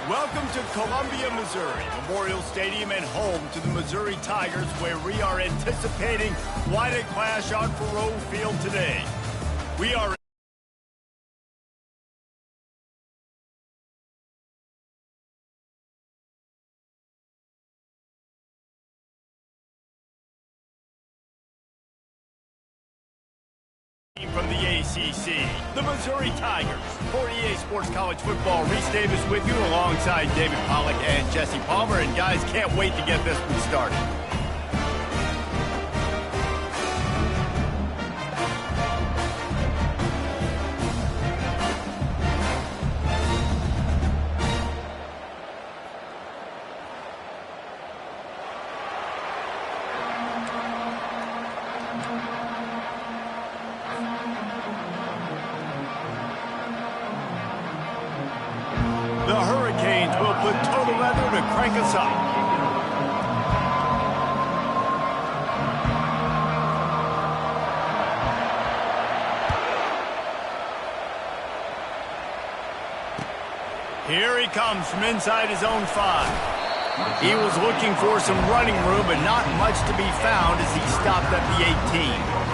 Welcome to Columbia, Missouri, Memorial Stadium and home to the Missouri Tigers, where we are anticipating quite a clash on Faurot Field today. We are from the ACC, the Missouri Tigers. 48 Sports College Football, Reese Davis with you alongside David Pollack and Jesse Palmer. And guys, can't wait to get this one started. The Hurricanes will put total leather to crank us up. Here he comes from inside his own 5. He was looking for some running room, but not much to be found as he stopped at the 18.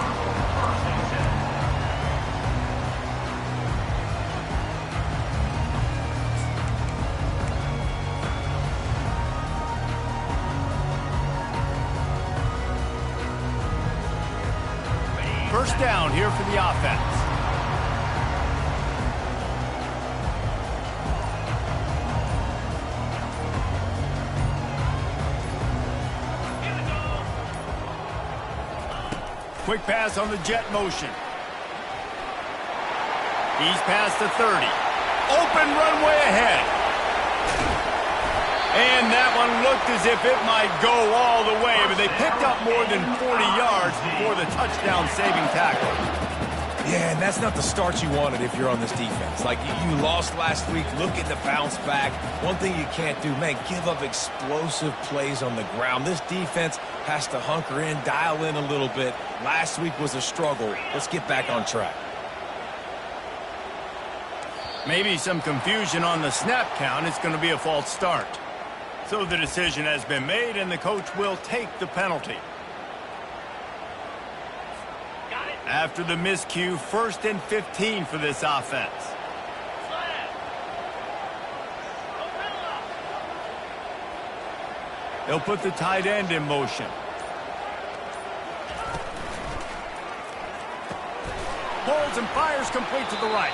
First down here for the offense. Quick pass on the jet motion. He's past the 30. Open runway ahead. And that one looked as if it might go all the way, but they picked up more than 40 yards before the touchdown-saving tackle. Yeah, and that's not the start you wanted if you're on this defense. Like, you lost last week, looking to bounce back. One thing you can't do, man, give up explosive plays on the ground. This defense has to hunker in, dial in a little bit. Last week was a struggle. Let's get back on track. Maybe some confusion on the snap count. It's going to be a false start. So the decision has been made, and the coach will take the penalty. After the miscue, 1st and 15 for this offense. They'll put the tight end in motion. Pulls and fires complete to the right.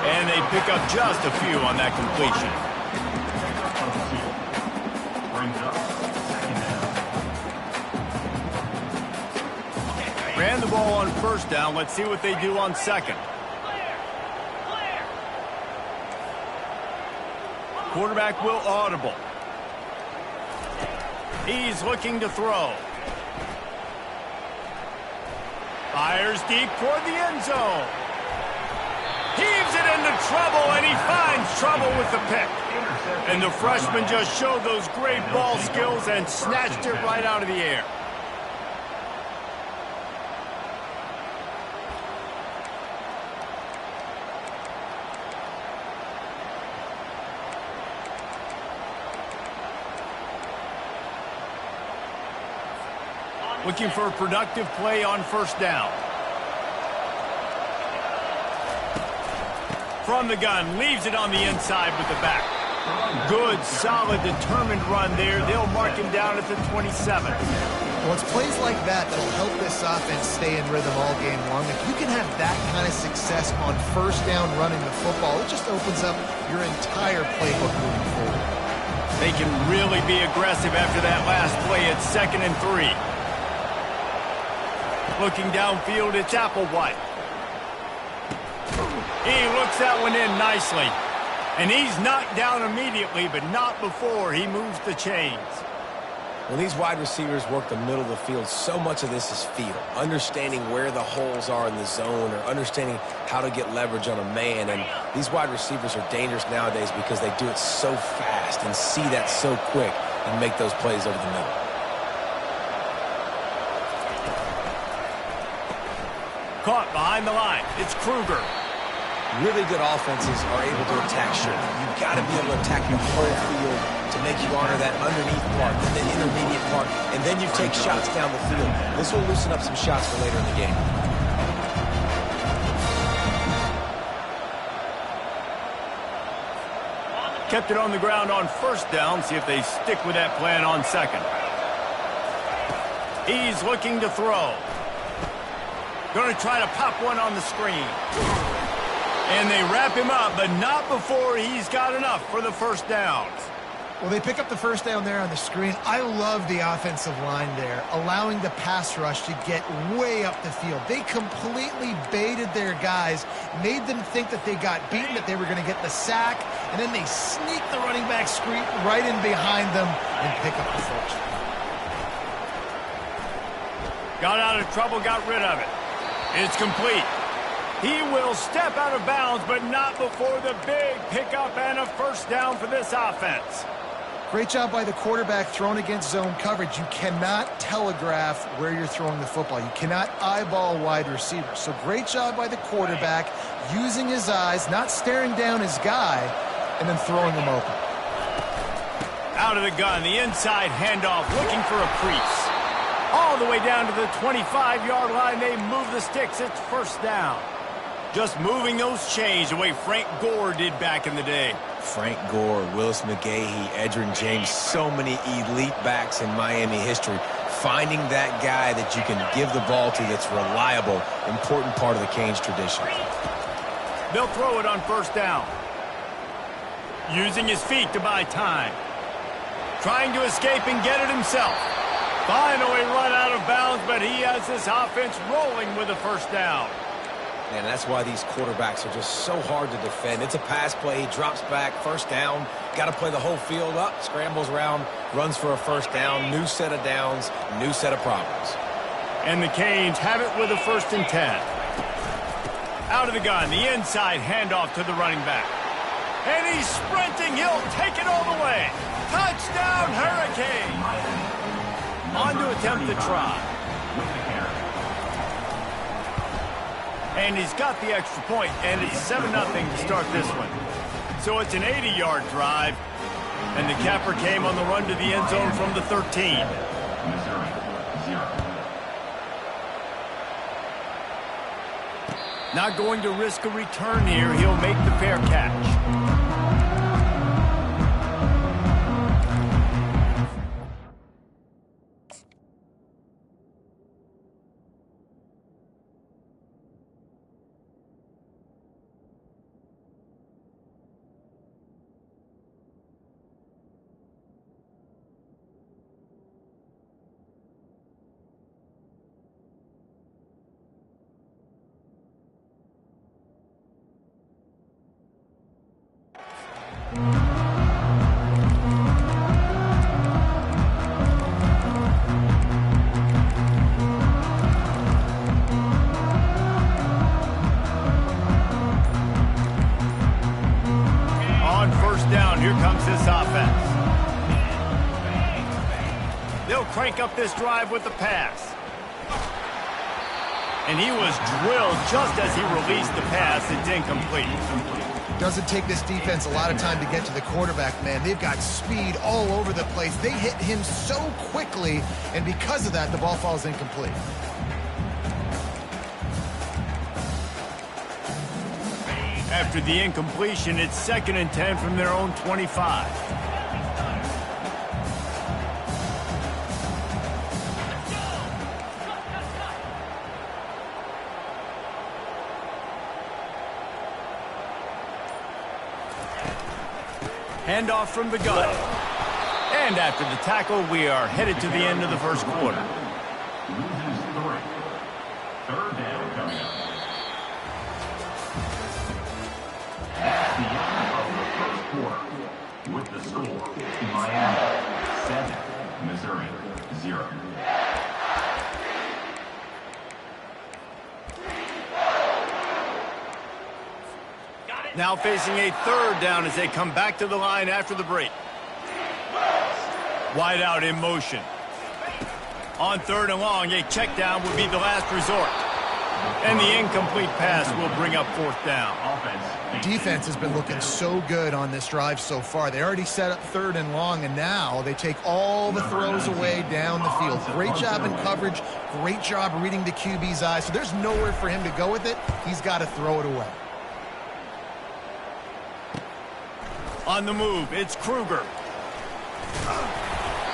And they pick up just a few on that completion. Ran the ball on first down. Let's see what they do on second. Quarterback will audible. He's looking to throw. Fires deep toward the end zone. Heaves it into trouble, and he finds trouble with the pick. And the freshman just showed those great ball skills and snatched it right out of the air. Looking for a productive play on first down. From the gun, leaves it on the inside with the back. Good, solid, determined run there. They'll mark him down at the 27. Well, it's plays like that that'll help this offense stay in rhythm all game long. If you can have that kind of success on first down running the football, it just opens up your entire playbook moving forward. They can really be aggressive after that last play at 2nd and 3. Looking downfield, it's Applewhite. He looks that one in nicely. And he's knocked down immediately, but not before he moves the chains. When these wide receivers work the middle of the field, so much of this is feel. Understanding where the holes are in the zone or understanding how to get leverage on a man. And these wide receivers are dangerous nowadays because they do it so fast and see that so quick and make those plays over the middle. Caught behind the line. It's Kruger. Really good offenses are able to attack short. You've got to be able to attack the whole field to make you honor that underneath part, then the intermediate part, and then you take shots down the field. This will loosen up some shots for later in the game. Kept it on the ground on first down. See if they stick with that plan on second. He's looking to throw. Going to try to pop one on the screen. And they wrap him up, but not before he's got enough for the first down. Well, they pick up the first down there on the screen. I love the offensive line there, allowing the pass rush to get way up the field. They completely baited their guys, made them think that they got beaten, that they were going to get the sack, and then they sneak the running back screen right in behind them and pick up the first. Got out of trouble, got rid of it. It's complete. He will step out of bounds, but not before the big pickup and a first down for this offense. Great job by the quarterback throwing against zone coverage. You cannot telegraph where you're throwing the football. You cannot eyeball wide receivers. So great job by the quarterback using his eyes, not staring down his guy, and then throwing him open. Out of the gun, the inside handoff, looking for a crease. All the way down to the 25-yard line, they move the sticks. It's first down. Just moving those chains the way Frank Gore did back in the day. Frank Gore, Willis McGahee, Edgerrin James, so many elite backs in Miami history. Finding that guy that you can give the ball to that's reliable, important part of the Canes tradition. They'll throw it on first down. Using his feet to buy time. Trying to escape and get it himself. Finally run out of bounds, but he has this offense rolling with a first down. And that's why these quarterbacks are just so hard to defend. It's a pass play, he drops back, first down, got to play the whole field up, scrambles around, runs for a first down, new set of downs, new set of problems. And the Canes have it with a 1st and 10. Out of the gun, the inside handoff to the running back. And he's sprinting, he'll take it all the way. Touchdown, Hurricane! On to attempt the try. And he's got the extra point, and it's 7-0 to start this one. So it's an 80-yard drive, and the capper came on the run to the end zone from the 13. Not going to risk a return here. He'll make the fair catch. On first down, here comes this offense. They'll crank up this drive with the pass. And he was drilled just as he released the pass. It's incomplete. Doesn't take this defense a lot of time to get to the quarterback, man. They've got speed all over the place. They hit him so quickly, and because of that, the ball falls incomplete. After the incompletion, it's 2nd and 10 from their own 25. Handoff from the gun. And after the tackle, we are headed to the end of the first quarter. Third down coming up. That's the end of the first quarter. With the score, Miami 7, Missouri 0. Now facing a 3rd down as they come back to the line after the break. Wide out in motion. On 3rd and long, a check down would be the last resort. And the incomplete pass will bring up fourth down. Defense has been looking so good on this drive so far. They already set up 3rd and long, and now they take all the throws away down the field. Great job in coverage. Great job reading the QB's eyes. So there's nowhere for him to go with it. He's got to throw it away. On the move, it's Kruger.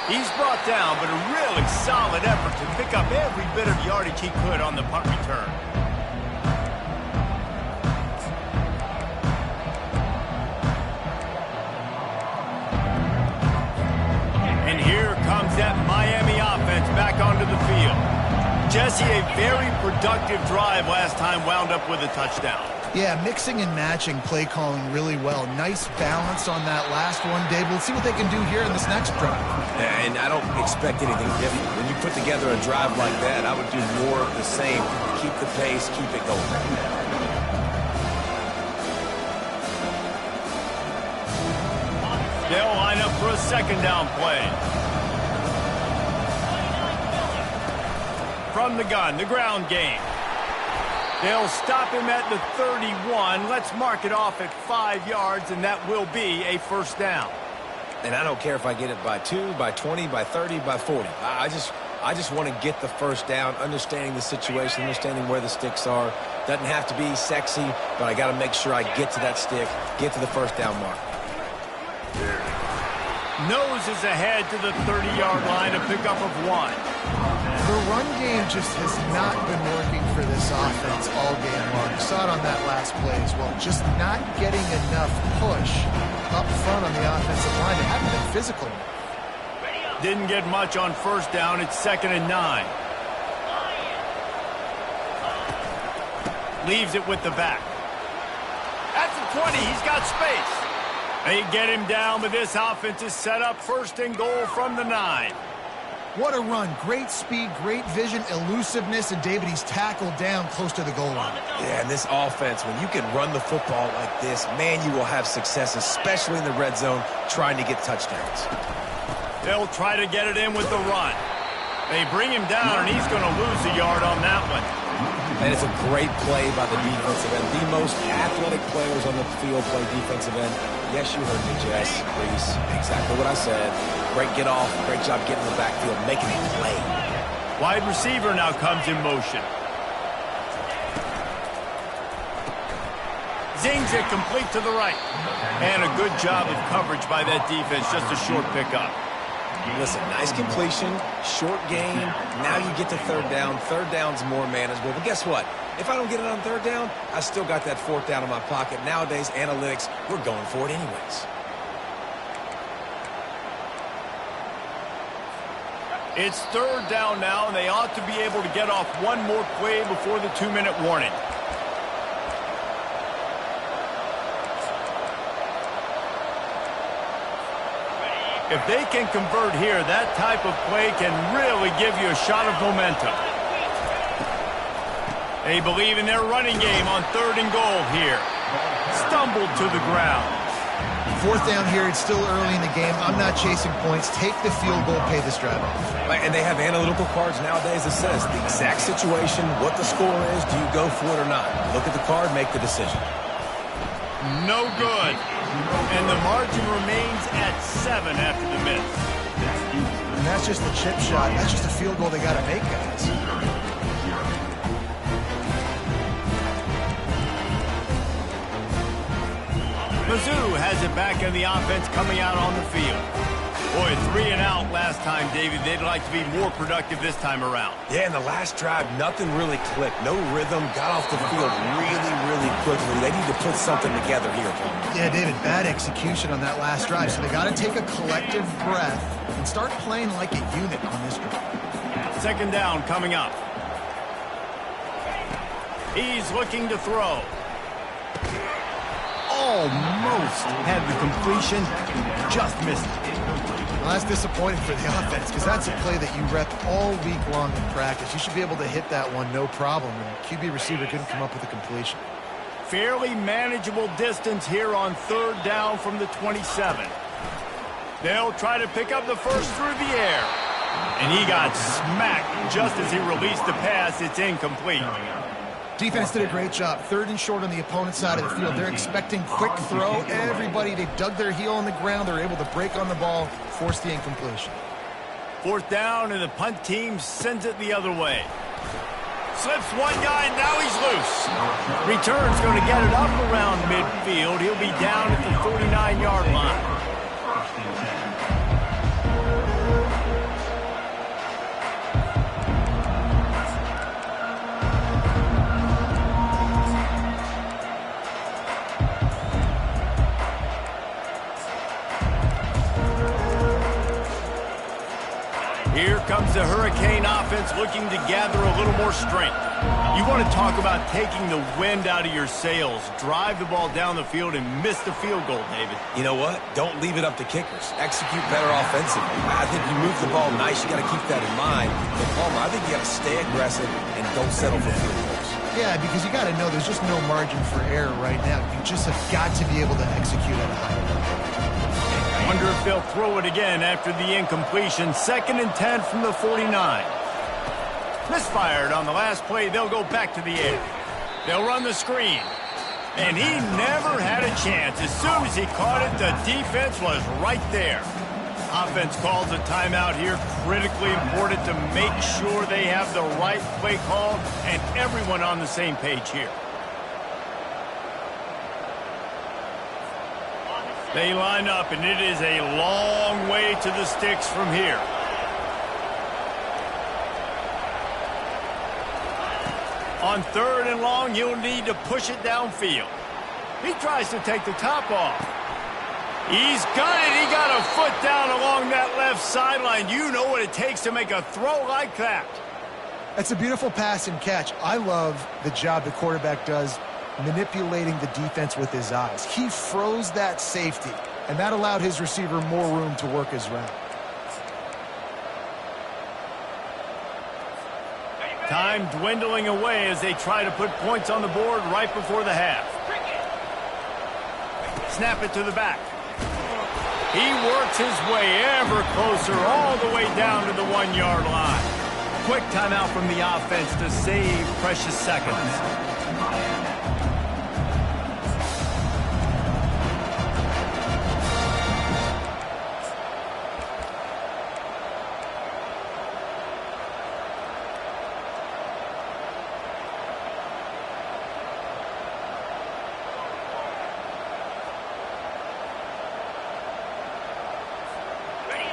He's brought down, but a really solid effort to pick up every bit of yardage he could on the punt return. And here comes that Miami offense back onto the field. Jesse, a very productive drive last time wound up with a touchdown. Yeah, mixing and matching play calling really well. Nice balance on that last one, Dave. We'll see what they can do here in this next drive. And I don't expect anything different. When you put together a drive like that, I would do more of the same. Keep the pace, keep it going. They'll line up for a second down play. From the gun, the ground game. They'll stop him at the 31. Let's mark it off at 5 yards, and that will be a first down. And I don't care if I get it by 2, by 20, by 30, by 40. I just want to get the first down, understanding the situation, understanding where the sticks are. Doesn't have to be sexy, but I got to make sure I get to that stick, get to the first down mark. Noses ahead to the 30-yard line, a pickup of 1. The run game just has not been working for this offense all game long. You saw it on that last play as well. Just not getting enough push up front on the offensive line. They haven't been physical. Didn't get much on first down. It's 2nd and 9. Leaves it with the back. At the 20, he's got space. They get him down, but this offense is set up 1st and goal from the 9. What a run. Great speed, great vision, elusiveness, and David, he's tackled down close to the goal line. Yeah, and this offense, when you can run the football like this, man, you will have success, especially in the red zone, trying to get touchdowns. They'll try to get it in with the run. They bring him down, and he's going to lose a yard on that one. And it's a great play by the defensive end. The most athletic players on the field play defensive end. Yes, you heard me, Jess, Reese. Exactly what I said. Great get off. Great job getting in the backfield, making a play. Wide receiver now comes in motion. Zings it complete to the right. And a good job of coverage by that defense. Just a short pickup. Listen, nice completion, short gain. Now you get to 3rd down. 3rd down's more manageable. But guess what? If I don't get it on 3rd down, I still got that 4th down in my pocket. Nowadays, analytics, we're going for it anyways. It's 3rd down now, and they ought to be able to get off one more play before the 2-minute warning. If they can convert here, that type of play can really give you a shot of momentum. They believe in their running game on 3rd and goal here. Stumbled to the ground. 4th down here, it's still early in the game. I'm not chasing points. Take the field goal, pay this drive off. And they have analytical cards nowadays that says the exact situation, what the score is, do you go for it or not? Look at the card, make the decision. No good. And the margin remains at 7 after the miss. And that's just a chip shot. That's just a field goal they got to make, guys. Mizzou has it back in the offense coming out on the field. Boy, 3 and out last time, David. They'd like to be more productive this time around. Yeah, in the last drive, nothing really clicked. No rhythm. Got off the field really, really quickly. They need to put something together here, Paul. Yeah, David, bad execution on that last drive. So they got to take a collective breath and start playing like a unit on this drive. 2nd down coming up. He's looking to throw. Almost had the completion, just missed it. Well, that's disappointing for the offense because that's a play that you rep all week long in practice. You should be able to hit that one no problem, and QB receiver couldn't come up with a completion. Fairly manageable distance here on 3rd down from the 27. They'll try to pick up the first through the air. And he got smacked just as he released the pass. It's incomplete. Defense did a great job. 3rd and short on the opponent's side of the field. They're expecting quick throw. Everybody, they dug their heel on the ground. They're able to break on the ball, force the incompletion. 4th down, and the punt team sends it the other way. Slips one guy, and now he's loose. Return's going to get it up around midfield. He'll be down at the 49-yard line. Here comes the Hurricane offense looking to gather a little more strength. You want to talk about taking the wind out of your sails. Drive the ball down the field and miss the field goal, David. You know what? Don't leave it up to kickers. Execute better offensively. I think you move the ball nice. You got to keep that in mind. But Palmer, I think you got to stay aggressive and don't settle for field goals. Yeah, because you got to know there's just no margin for error right now. You just have got to be able to execute at a high level. Wonder if they'll throw it again after the incompletion. 2nd and 10 from the 49. Misfired on the last play. They'll go back to the air. They'll run the screen. And he never had a chance. As soon as he caught it, the defense was right there. Offense calls a timeout here. Critically important to make sure they have the right play call and everyone on the same page here. They line up, and it is a long way to the sticks from here. On 3rd and long, you'll need to push it downfield. He tries to take the top off. He's got it. He got a foot down along that left sideline. You know what it takes to make a throw like that. That's a beautiful pass and catch. I love the job the quarterback does manipulating the defense with his eyes. He froze that safety, and that allowed his receiver more room to work his route. Time dwindling away as they try to put points on the board right before the half. Snap it to the back. He works his way ever closer all the way down to the 1-yard line. Quick timeout from the offense to save precious seconds.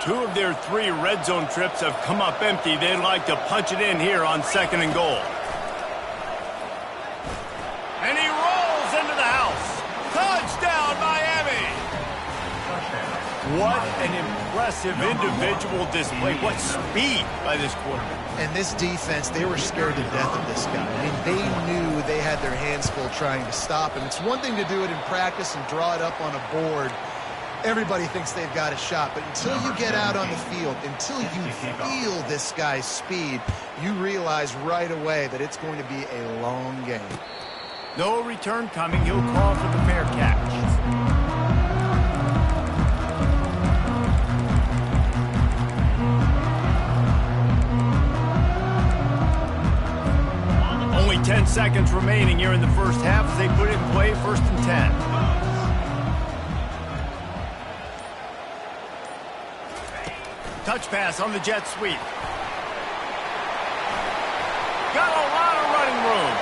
Two of their 3 red zone trips have come up empty. They'd like to punch it in here on 2nd and goal. And he rolls into the house. Touchdown, Miami! What an impressive individual display. What speed by this quarterback. And this defense, they were scared to death of this guy. I mean, they knew they had their hands full trying to stop him. It's one thing to do it in practice and draw it up on a board. Everybody thinks they've got a shot, but until you get out on the field, until you feel this guy's speed, you realize right away that it's going to be a long game. No return coming. He'll call for the fair catch. Only 10 seconds remaining here in the first half as they put it in play. 1st and 10. Touch pass on the jet sweep. Got a lot of running room.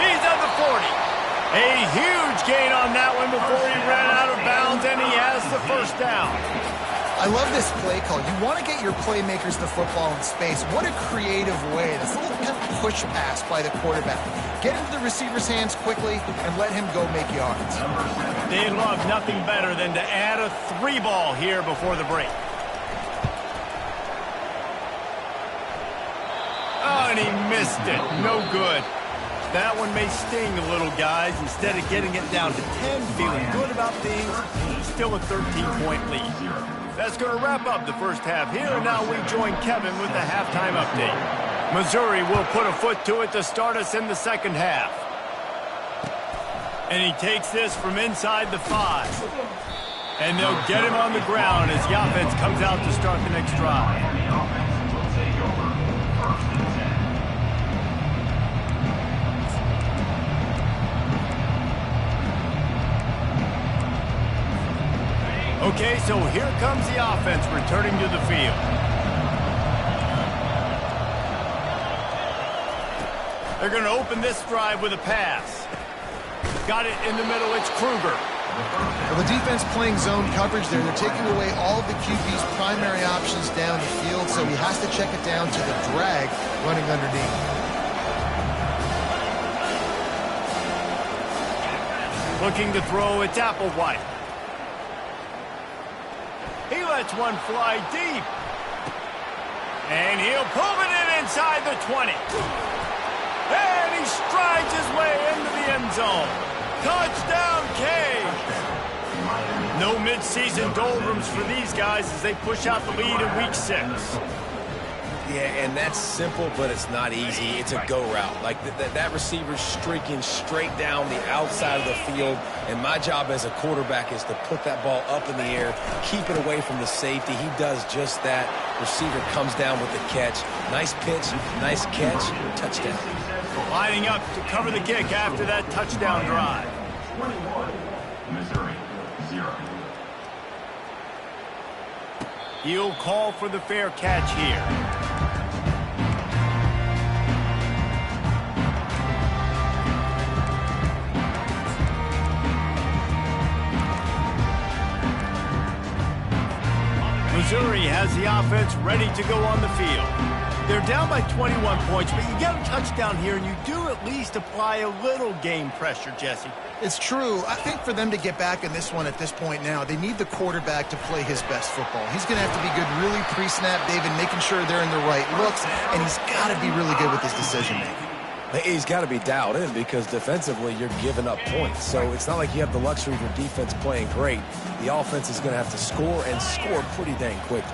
He's at the 40. A huge gain on that one before he ran out of bounds, and he has the 1st down. I love this play call. You want to get your playmakers the football in space. What a creative way. This little kind of push pass by the quarterback. Get into the receiver's hands quickly and let him go make yards. They love nothing better than to add a 3-ball here before the break. Oh, and he missed it. No good. That one may sting a little, guys. Instead of getting it down to 10, feeling good about things, still a 13-point lead. That's going to wrap up the first half here, and now we join Kevin with the halftime update. Missouri will put a foot to it to start us in the second half. And he takes this from inside the 5. And they'll get him on the ground as the offense comes out to start the next drive. Okay, so here comes the offense returning to the field. They're going to open this drive with a pass. Got it in the middle. It's Kruger. Well, the defense playing zone coverage there. They're taking away all of the QB's primary options down the field, so he has to check it down to the drag running underneath. Looking to throw, it's Applewhite. He lets one fly deep. And he'll pull it in inside the 20. And he strides his way into the end zone. Touchdown, Canes. No midseason doldrums for these guys as they push out the lead in Week 6. Yeah, and that's simple, but it's not easy. It's a go route. Like that receiver's streaking straight down the outside of the field, and my job as a quarterback is to put that ball up in the air, keep it away from the safety. He does just that. Receiver comes down with the catch. Nice pitch, nice catch, touchdown. Lining up to cover the kick after that touchdown drive. 21, Missouri, 0. He'll call for the fair catch here. Missouri has the offense ready to go on the field. They're down by 21 points, but you get a touchdown here, and you do at least apply a little game pressure, Jesse. It's true. I think for them to get back in this one at this point now, they need the quarterback to play his best football. He's going to have to be good really pre-snap, David, making sure they're in the right looks, and he's got to be really good with his decision-making. He's got to be dialed in because defensively you're giving up points. So it's not like you have the luxury of your defense playing great. The offense is going to have to score and score pretty dang quickly.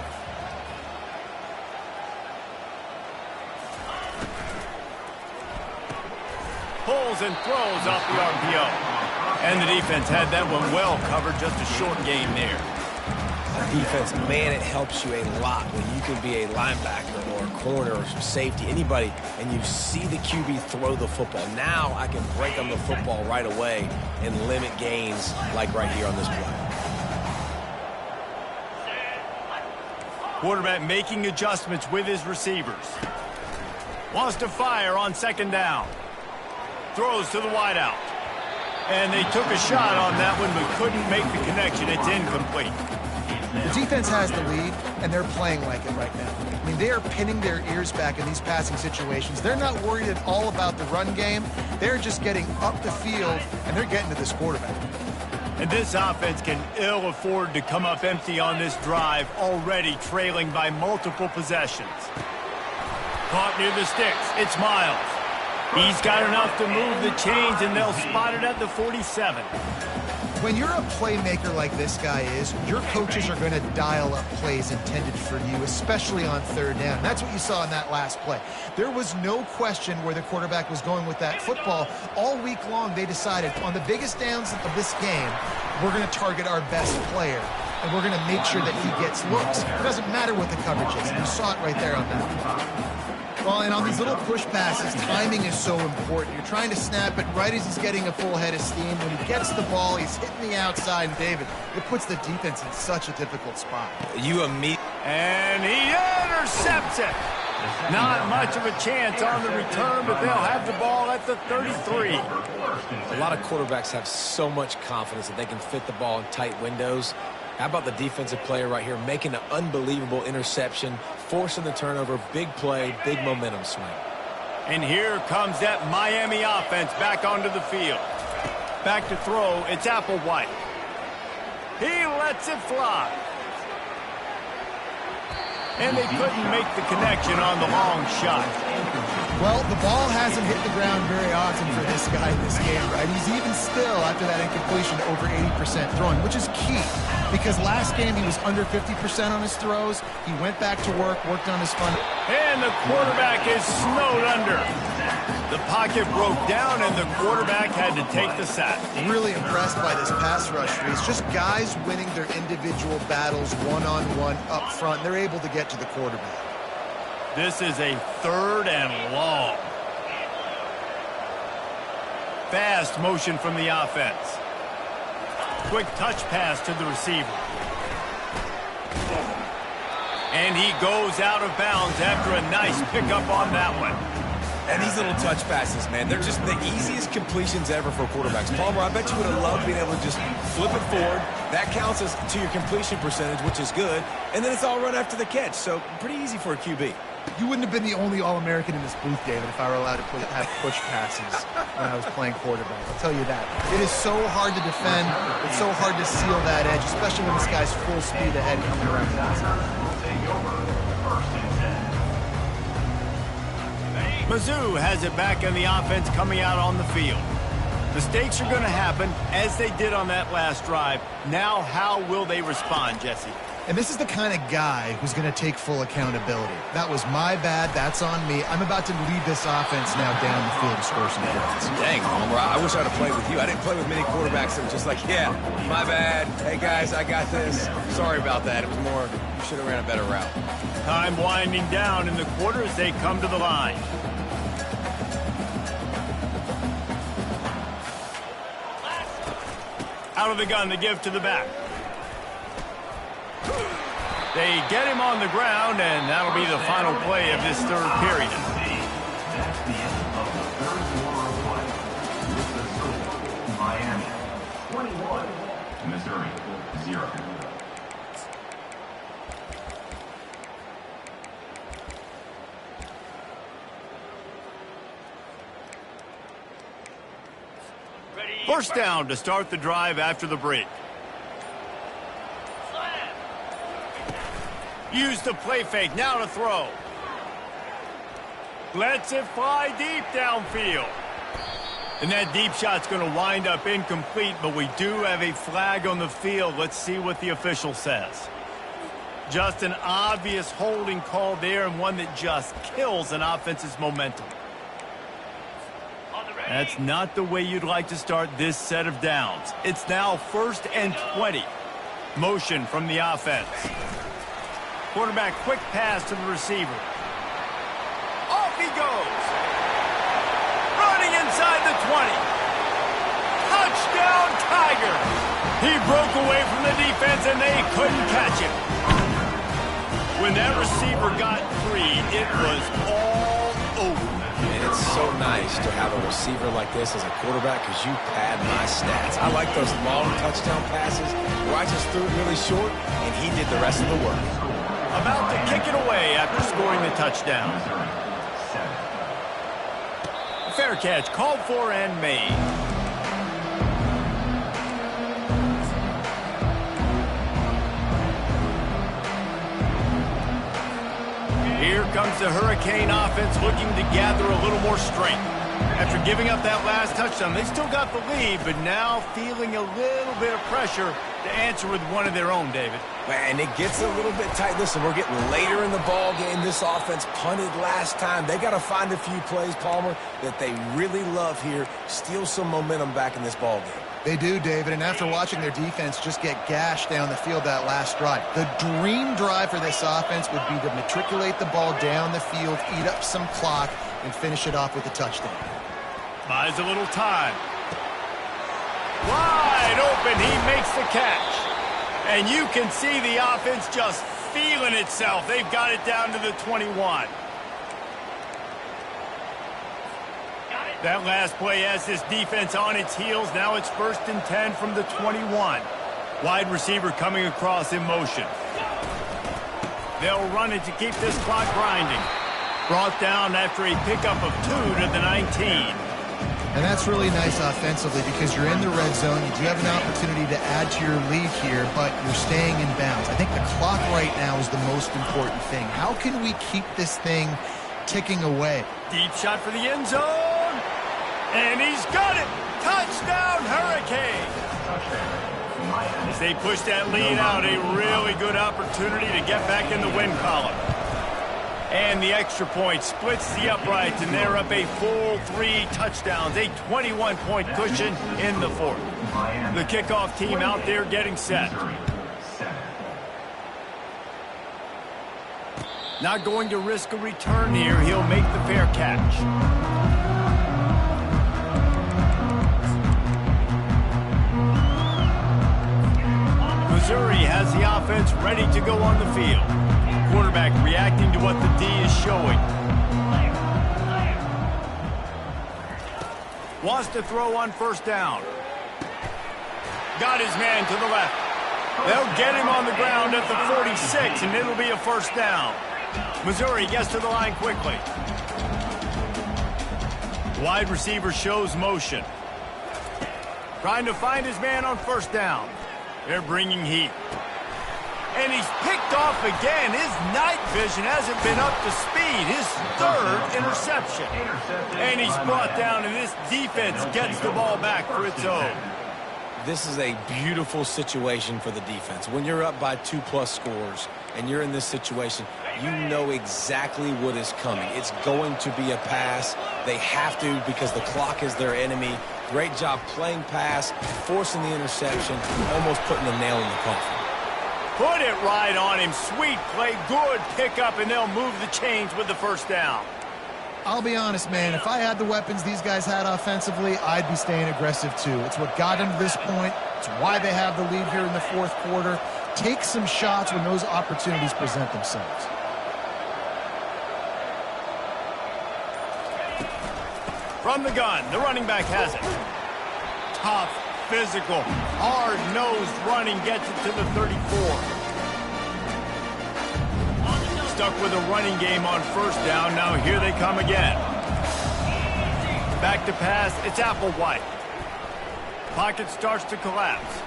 Pulls and throws off the RPO. And the defense had that one well covered, just a short game there. Defense, man, it helps you a lot when you can be a linebacker or a corner or some safety, anybody, and you see the QB throw the football. Now I can break on the football right away and limit gains like right here on this play. Quarterback making adjustments with his receivers. Wants to fire on second down. Throws to the wideout. And they took a shot on that one but couldn't make the connection. It's incomplete. The defense has the lead, and they're playing like it right now. I mean, they are pinning their ears back in these passing situations. They're not worried at all about the run game. They're just getting up the field, and they're getting to this quarterback. And this offense can ill afford to come up empty on this drive, already trailing by multiple possessions. Caught near the sticks. It's Miles. He's got enough to move the chains, and they'll spot it at the 47. When you're a playmaker like this guy is, your coaches are going to dial up plays intended for you, especially on third down. That's what you saw in that last play. There was no question where the quarterback was going with that football. All week long, they decided on the biggest downs of this game, we're going to target our best player, and we're going to make sure that he gets looks. It doesn't matter what the coverage is. You saw it right there on that. Well, and on these little push passes, timing is so important. You're trying to snap it right as he's getting a full head of steam. When he gets the ball, he's hitting the outside, and David, it puts the defense in such a difficult spot. And he intercepts it. Not much of a chance on the return, but they'll have the ball at the 33. A lot of quarterbacks have so much confidence that they can fit the ball in tight windows. How about the defensive player right here making an unbelievable interception, forcing the turnover, big play, big momentum swing. And here comes that Miami offense back onto the field. Back to throw, it's Applewhite. He lets it fly. And they couldn't make the connection on the long shot. Well, the ball hasn't hit the ground very often for this guy in this game, right? He's even still, after that incompletion, over 80% throwing, which is key. Because last game, he was under 50% on his throws. He went back to work, worked on his fun. And the quarterback is snowed under. The pocket broke down, and the quarterback had to take the sack. Really impressed by this pass rush, Reese. Just guys winning their individual battles one-on-one up front. They're able to get to the quarterback. This is a third and long. Fast motion from the offense. Quick touch pass to the receiver. And he goes out of bounds after a nice pickup on that one. And these little touch passes, man, they're just the easiest completions ever for quarterbacks. Palmer, I bet you would have loved being able to just flip it forward. That counts as to your completion percentage, which is good. And then it's all run after the catch, so pretty easy for a QB. You wouldn't have been the only All-American in this booth, David, if I were allowed to have push passes when I was playing quarterback. I'll tell you that. It is so hard to defend. It's so hard to seal that edge, especially when this guy's full speed ahead coming around the outside. Mizzou has it back in the offense coming out on the field. Mistakes are going to happen, as they did on that last drive. Now, how will they respond, Jesse? And this is the kind of guy who's going to take full accountability. That was my bad. That's on me. I'm about to lead this offense now down the field to score some points. Dang, Palmer, I wish I'd have played with you. I didn't play with many quarterbacks that were just like, yeah, my bad. Hey, guys, I got this. Sorry about that. It was more, you should have ran a better route. Time winding down in the quarter as they come to the line. Out of the gun to give to the back. They get him on the ground, and that'll be the final play of this third period. That's the end of the third quarter of play. With the score, Miami 21, Missouri 0. First down to start the drive after the break. Use the play fake, now to throw. Lets it fly deep downfield. And that deep shot's going to wind up incomplete, but we do have a flag on the field. Let's see what the official says. Just an obvious holding call there, and one that just kills an offense's momentum. That's not the way you'd like to start this set of downs. It's now 1st and 20. Motion from the offense. Quarterback quick pass to the receiver. Off he goes. Running inside the 20. Touchdown Tiger. He broke away from the defense and they couldn't catch him. When that receiver got free, it was all over. And it's so nice to have a receiver like this as a quarterback because you pad my stats. I like those long touchdown passes where I just threw it really short and he did the rest of the work. About to kick it away after scoring the touchdown. Fair catch called for and made. Here comes the Hurricane offense looking to gather a little more strength. After giving up that last touchdown, they still got the lead, but now feeling a little bit of pressure to answer with one of their own, David. Man, it gets a little bit tight. Listen, we're getting later in the ball game. This offense punted last time. They got to find a few plays, Palmer, that they really love here. Steal some momentum back in this ball game. They do, David, and after watching their defense just get gashed down the field that last drive, the dream drive for this offense would be to matriculate the ball down the field, eat up some clock, and finish it off with a touchdown. Buys a little time. Wide open, he makes the catch. And you can see the offense just feeling itself. They've got it down to the 21. That last play has this defense on its heels. Now it's 1st and 10 from the 21. Wide receiver coming across in motion. They'll run it to keep this clock grinding. Brought down after a pickup of 2 to the 19. And that's really nice offensively because you're in the red zone. You do have an opportunity to add to your lead here, but you're staying in bounds. I think the clock right now is the most important thing. How can we keep this thing ticking away? Deep shot for the end zone. And he's got it. Touchdown, Hurricane. As they push that lead out, a really good opportunity to get back in the win column. And the extra point splits the uprights, and they're up a full 3 touchdowns, a 21-point cushion in the 4th. The kickoff team out there getting set. Not going to risk a return here. He'll make the fair catch. Missouri has the offense ready to go on the field. Quarterback reacting to what the D is showing. Wants to throw on first down. Got his man to the left. They'll get him on the ground at the 46, and it'll be a first down. Missouri gets to the line quickly. Wide receiver shows motion. Trying to find his man on first down. They're bringing heat. And he's picked off again. His night vision hasn't been up to speed. His third interception. And he's brought down, and this defense gets the ball back for its own. This is a beautiful situation for the defense. When you're up by 2+ scores and you're in this situation, you know exactly what is coming. It's going to be a pass. They have to because the clock is their enemy. Great job playing pass, forcing the interception, almost putting a nail in the coffin. Put it right on him. Sweet play, good pickup, and they'll move the chains with the first down. I'll be honest, man. If I had the weapons these guys had offensively, I'd be staying aggressive too. It's what got them to this point. It's why they have the lead here in the fourth quarter. Take some shots when those opportunities present themselves. From the gun, the running back has it. Tough, physical, hard-nosed running gets it to the 34. Stuck with a running game on first down. Now here they come again. Back to pass. It's Applewhite. Pocket starts to collapse.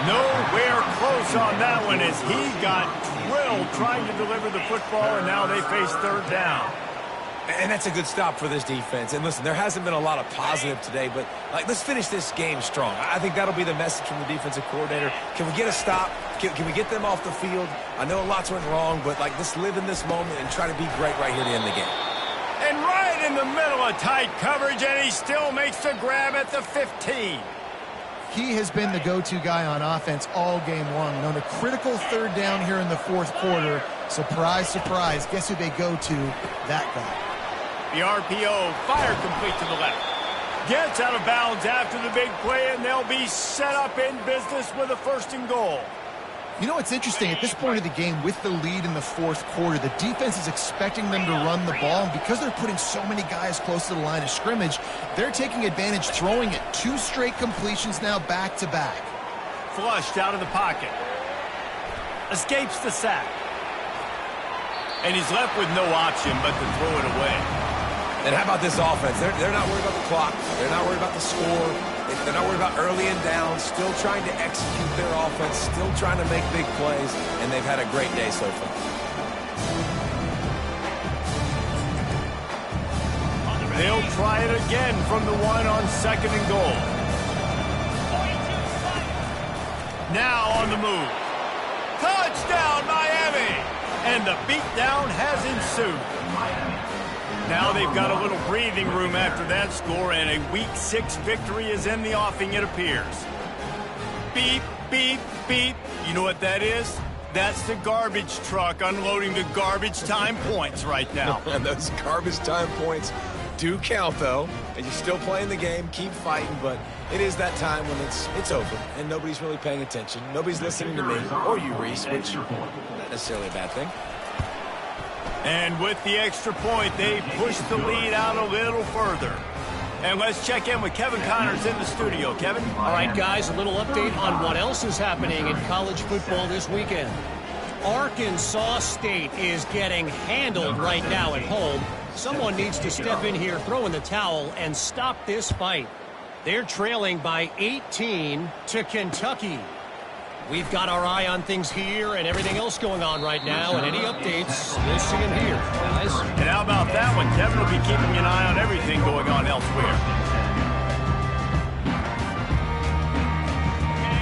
Nowhere close on that one as he got drilled trying to deliver the football, and now they face third down. And that's a good stop for this defense. And listen, there hasn't been a lot of positive today, but let's finish this game strong. I think that'll be the message from the defensive coordinator. Can we get a stop? Can we get them off the field? I know lots went wrong, but let's live in this moment and try to be great right here to end the game. And right in the middle of tight coverage, and he still makes the grab at the 15. He has been the go-to guy on offense all game long. On a critical third down here in the fourth quarter, surprise, surprise, guess who they go to? That guy. The RPO, fire complete to the left. Gets out of bounds after the big play, and they'll be set up in business with a first and goal. You know what's interesting? At this point of the game, with the lead in the fourth quarter, the defense is expecting them to run the ball, and because they're putting so many guys close to the line of scrimmage, they're taking advantage, throwing it. 2 straight completions now back-to-back. Flushed out of the pocket. Escapes the sack. And he's left with no option but to throw it away. And how about this offense? They're not worried about the clock. They're not worried about the score. They're not worried about early and down. Still trying to execute their offense. Still trying to make big plays. And they've had a great day so far. They'll try it again from the one on second and goal. Now on the move. Touchdown, Miami! And the beatdown has ensued. Now they've got a little breathing room after that score, and a Week 6 victory is in the offing, it appears. Beep, beep, beep. You know what that is? That's the garbage truck unloading the garbage time points right now. And those garbage time points do count, though. And you're still playing the game, keep fighting, but it is that time when it's over, and nobody's really paying attention. Nobody's listening to me, or you, Reese, which not necessarily a bad thing. And with the extra point, they push the lead out a little further. And let's check in with Kevin Connors in the studio. Kevin? All right, guys, a little update on what else is happening in college football this weekend. Arkansas State is getting handled right now at home. Someone needs to step in here, throw in the towel, and stop this fight. They're trailing by 18 to Kentucky. We've got our eye on things here and everything else going on right now, and any updates, we'll see them here, guys. And how about that one? Kevin will be keeping an eye on everything going on elsewhere.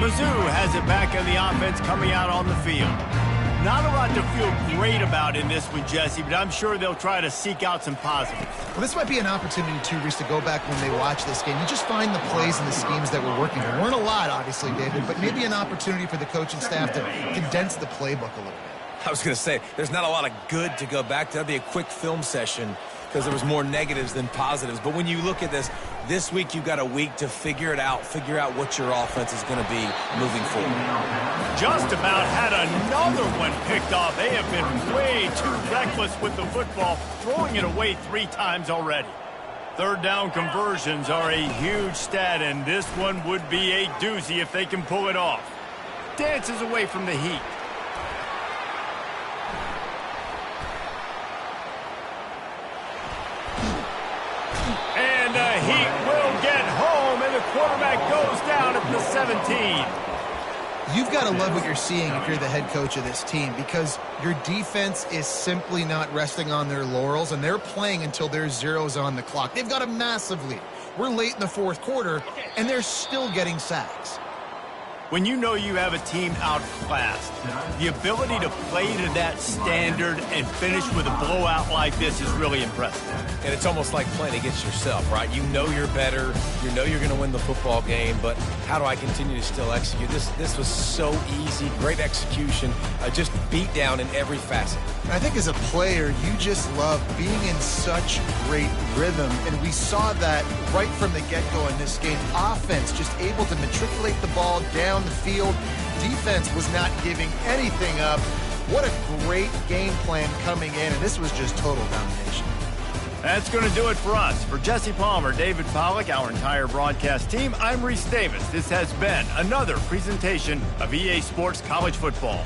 Mizzou has it back in the offense coming out on the field. Not a lot to feel great about in this one, Jesse, but I'm sure they'll try to seek out some positives. Well, this might be an opportunity, too, Reese, to go back when they watch this game. You just find the plays and the schemes that were working. There weren't a lot, obviously, David, but maybe an opportunity for the coaching staff to condense the playbook a little bit. I was going to say, there's not a lot of good to go back to. That'd be a quick film session. because there was more negatives than positives. But when you look at this week you've got a week to figure it out, figure out what your offense is going to be moving forward. Just about had another one picked off. They have been way too reckless with the football, throwing it away 3 times already. Third down conversions are a huge stat, and this one would be a doozy if they can pull it off. Dances away from the heat. And the heat will get home, and the quarterback goes down at the 17. You've got to love what you're seeing if you're the head coach of this team, because your defense is simply not resting on their laurels, and they're playing until there's zeros on the clock. They've got a massive lead. We're late in the fourth quarter, and they're still getting sacks. When you know you have a team outclassed, the ability to play to that standard and finish with a blowout like this is really impressive. And it's almost like playing against yourself, right? You know you're better. You know you're going to win the football game, but how do I continue to still execute? This was so easy, great execution, just beat down in every facet. I think as a player, you just love being in such great rhythm, and we saw that right from the get-go in this game. Offense just able to matriculate the ball down the field. Defense was not giving anything up. What a great game plan coming in, and this was just total domination. That's going to do it for us. For Jesse Palmer, David Pollack, our entire broadcast team, I'm Reese Davis. This has been another presentation of EA Sports College Football.